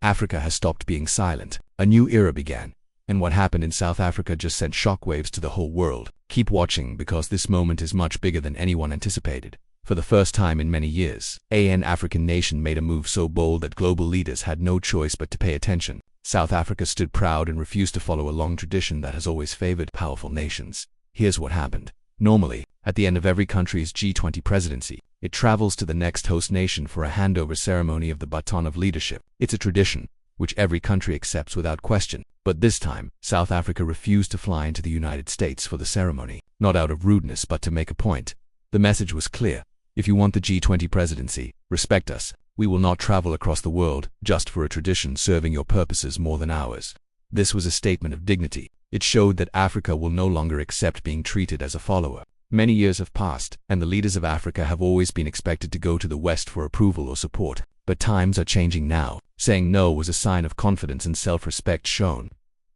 Africa has stopped being silent. A new era began. And what happened in South Africa just sent shockwaves to the whole world. Keep watching because this moment is much bigger than anyone anticipated. For the first time in many years, an African nation made a move so bold that global leaders had no choice but to pay attention. South Africa stood proud and refused to follow a long tradition that has always favored powerful nations. Here's what happened. Normally, at the end of every country's G20 presidency, it travels to the next host nation for a handover ceremony of the baton of leadership. It's a tradition, which every country accepts without question. But this time, South Africa refused to fly into the United States for the ceremony, not out of rudeness but to make a point. The message was clear. If you want the G20 presidency, respect us. We will not travel across the world just for a tradition serving your purposes more than ours. This was a statement of dignity. It showed that Africa will no longer accept being treated as a follower. Many years have passed, and the leaders of Africa have always been expected to go to the West for approval or support. But times are changing now. Saying no was a sign of confidence and self-respect shown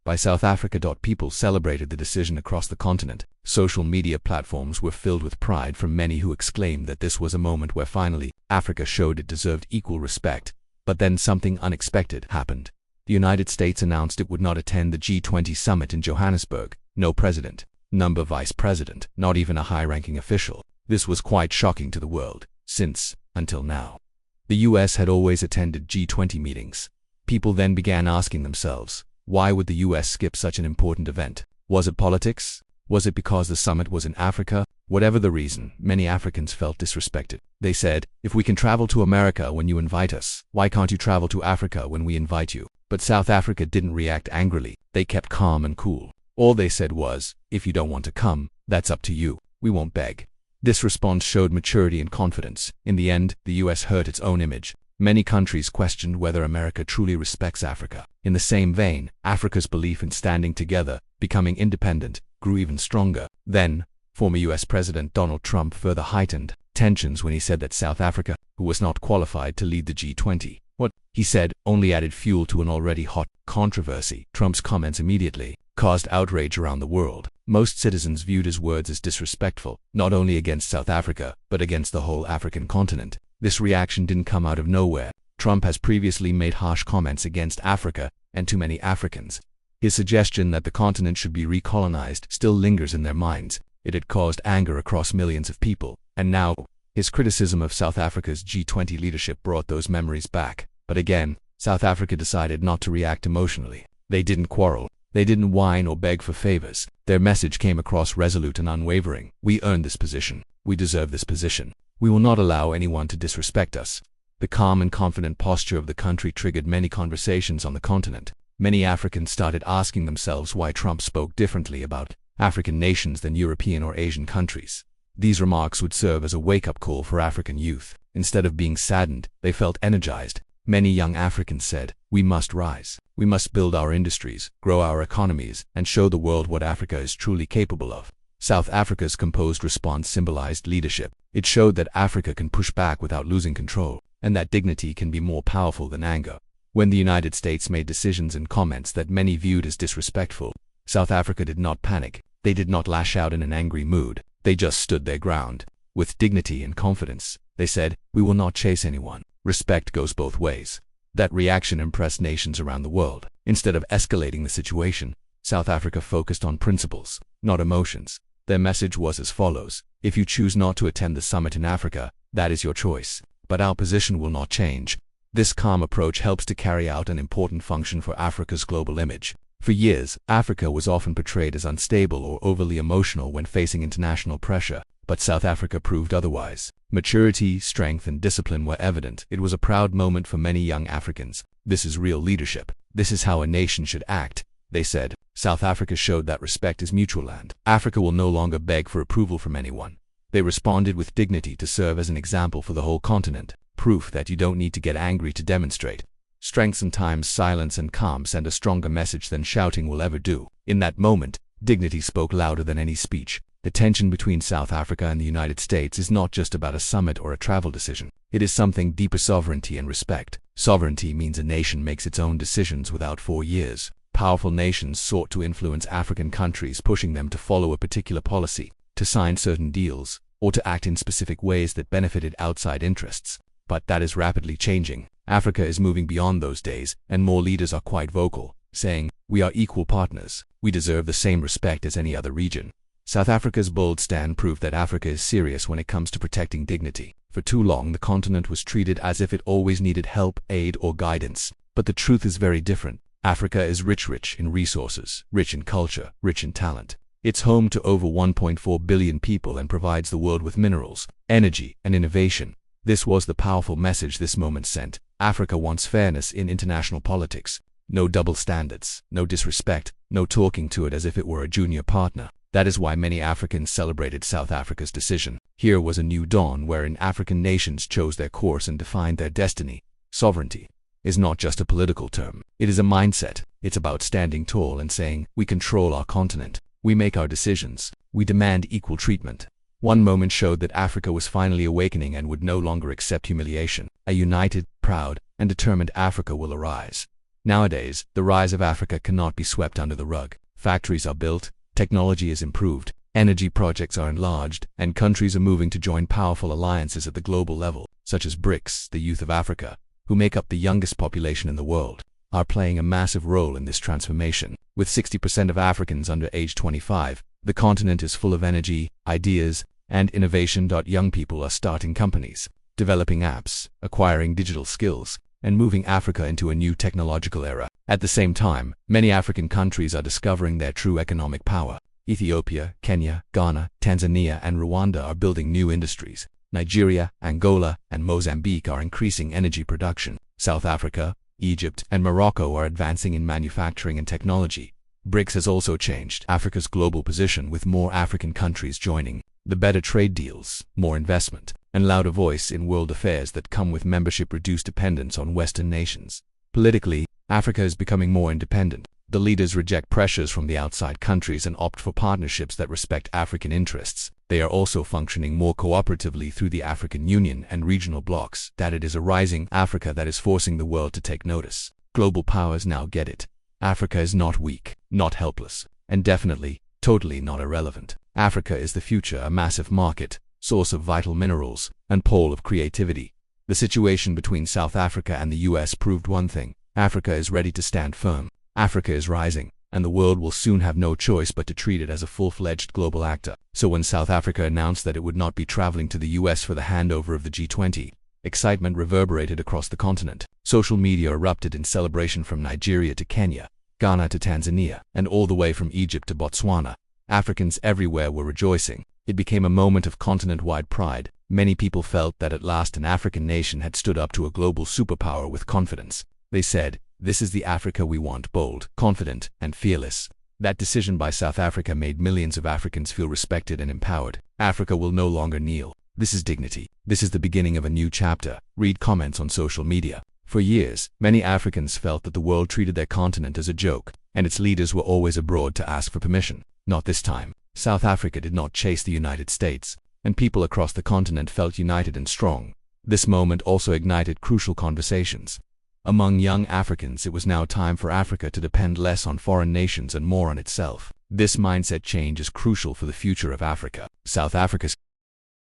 by South Africa. People celebrated the decision across the continent. Social media platforms were filled with pride from many who exclaimed that this was a moment where finally Africa showed it deserved equal respect. But then something unexpected happened. The United States announced it would not attend the G20 summit in Johannesburg. No president, no vice president, not even a high-ranking official. This was quite shocking to the world, since, until now, the US had always attended G20 meetings. People then began asking themselves, why would the US skip such an important event? Was it politics? Was it because the summit was in Africa? Whatever the reason, many Africans felt disrespected. They said, if we can travel to America when you invite us, why can't you travel to Africa when we invite you? But South Africa didn't react angrily. They kept calm and cool. All they said was, if you don't want to come, that's up to you. We won't beg. This response showed maturity and confidence. In the end, the US hurt its own image. Many countries questioned whether America truly respects Africa. In the same vein, Africa's belief in standing together, becoming independent, grew even stronger. Then, former US President Donald Trump further heightened tensions when he said that South Africa, who was not qualified to lead the G20, what he said only added fuel to an already hot controversy. Trump's comments immediately caused outrage around the world. Most citizens viewed his words as disrespectful, not only against South Africa, but against the whole African continent. This reaction didn't come out of nowhere. Trump has previously made harsh comments against Africa and too many Africans. His suggestion that the continent should be recolonized still lingers in their minds. It had caused anger across millions of people, and now, his criticism of South Africa's G20 leadership brought those memories back. But again, South Africa decided not to react emotionally. They didn't quarrel. They didn't whine or beg for favors. Their message came across resolute and unwavering. We earned this position. We deserve this position. We will not allow anyone to disrespect us. The calm and confident posture of the country triggered many conversations on the continent. Many Africans started asking themselves why Trump spoke differently about African nations than European or Asian countries. These remarks would serve as a wake-up call for African youth. Instead of being saddened, they felt energized. Many young Africans said, we must rise. We must build our industries, grow our economies, and show the world what Africa is truly capable of. South Africa's composed response symbolized leadership. It showed that Africa can push back without losing control, and that dignity can be more powerful than anger. When the United States made decisions and comments that many viewed as disrespectful, South Africa did not panic. They did not lash out in an angry mood. They just stood their ground. With dignity and confidence, they said, we will not chase anyone. Respect goes both ways. That reaction impressed nations around the world. Instead of escalating the situation, South Africa focused on principles, not emotions. Their message was as follows: if you choose not to attend the summit in Africa, that is your choice. But our position will not change. This calm approach helps to carry out an important function for Africa's global image. For years, Africa was often portrayed as unstable or overly emotional when facing international pressure, but South Africa proved otherwise. Maturity, strength, and discipline were evident. It was a proud moment for many young Africans. This is real leadership. This is how a nation should act, they said. South Africa showed that respect is mutual and Africa will no longer beg for approval from anyone. They responded with dignity to serve as an example for the whole continent, proof that you don't need to get angry to demonstrate. Strength sometimes silence and calm send a stronger message than shouting will ever do. In that moment, dignity spoke louder than any speech. The tension between South Africa and the United States is not just about a summit or a travel decision. It is something deeper: sovereignty and respect. Sovereignty means a nation makes its own decisions without 4 years. Powerful nations sought to influence African countries, pushing them to follow a particular policy, to sign certain deals, or to act in specific ways that benefited outside interests. But that is rapidly changing. Africa is moving beyond those days, and more leaders are quite vocal, saying, "We are equal partners. We deserve the same respect as any other region." South Africa's bold stand proved that Africa is serious when it comes to protecting dignity. For too long, the continent was treated as if it always needed help, aid, or guidance. But the truth is very different. Africa is rich in resources, rich in culture, rich in talent. It's home to over 1.4 billion people and provides the world with minerals, energy, and innovation. This was the powerful message this moment sent. Africa wants fairness in international politics. No double standards, no disrespect, no talking to it as if it were a junior partner. That is why many Africans celebrated South Africa's decision. Here was a new dawn wherein African nations chose their course and defined their destiny. Sovereignty is not just a political term. It is a mindset. It's about standing tall and saying, "We control our continent. We make our decisions. We demand equal treatment." One moment showed that Africa was finally awakening and would no longer accept humiliation. A united, proud, and determined Africa will arise. Nowadays, the rise of Africa cannot be swept under the rug. Factories are built, technology is improved, energy projects are enlarged, and countries are moving to join powerful alliances at the global level, such as BRICS. The youth of Africa, who make up the youngest population in the world, are playing a massive role in this transformation. With 60% of Africans under age 25, the continent is full of energy, ideas, and innovation. Young people are starting companies, developing apps, acquiring digital skills, and moving Africa into a new technological era. At the same time, many African countries are discovering their true economic power. Ethiopia, Kenya, Ghana, Tanzania, and Rwanda are building new industries. Nigeria, Angola, and Mozambique are increasing energy production. South Africa, Egypt, and Morocco are advancing in manufacturing and technology. BRICS has also changed Africa's global position, with more African countries joining. The better trade deals, more investment, and louder voice in world affairs that come with membership reduce dependence on Western nations. Politically, Africa is becoming more independent. The leaders reject pressures from the outside countries and opt for partnerships that respect African interests. They are also functioning more cooperatively through the African Union and regional blocs. That it is a rising Africa that is forcing the world to take notice. Global powers now get it. Africa is not weak, not helpless, and definitely, totally not irrelevant. Africa is the future, a massive market, source of vital minerals, and pole of creativity. The situation between South Africa and the US proved one thing: Africa is ready to stand firm. Africa is rising, and the world will soon have no choice but to treat it as a full-fledged global actor. So when South Africa announced that it would not be traveling to the US for the handover of the G20, excitement reverberated across the continent. Social media erupted in celebration from Nigeria to Kenya, Ghana to Tanzania, and all the way from Egypt to Botswana. Africans everywhere were rejoicing. It became a moment of continent-wide pride. Many people felt that at last an African nation had stood up to a global superpower with confidence. They said, "This is the Africa we want, bold, confident, and fearless." That decision by South Africa made millions of Africans feel respected and empowered. Africa will no longer kneel. This is dignity. This is the beginning of a new chapter. Read comments on social media. For years, many Africans felt that the world treated their continent as a joke, and its leaders were always abroad to ask for permission. Not this time. South Africa did not chase the United States, and people across the continent felt united and strong. This moment also ignited crucial conversations. Among young Africans, it was now time for Africa to depend less on foreign nations and more on itself. This mindset change is crucial for the future of Africa. South Africa's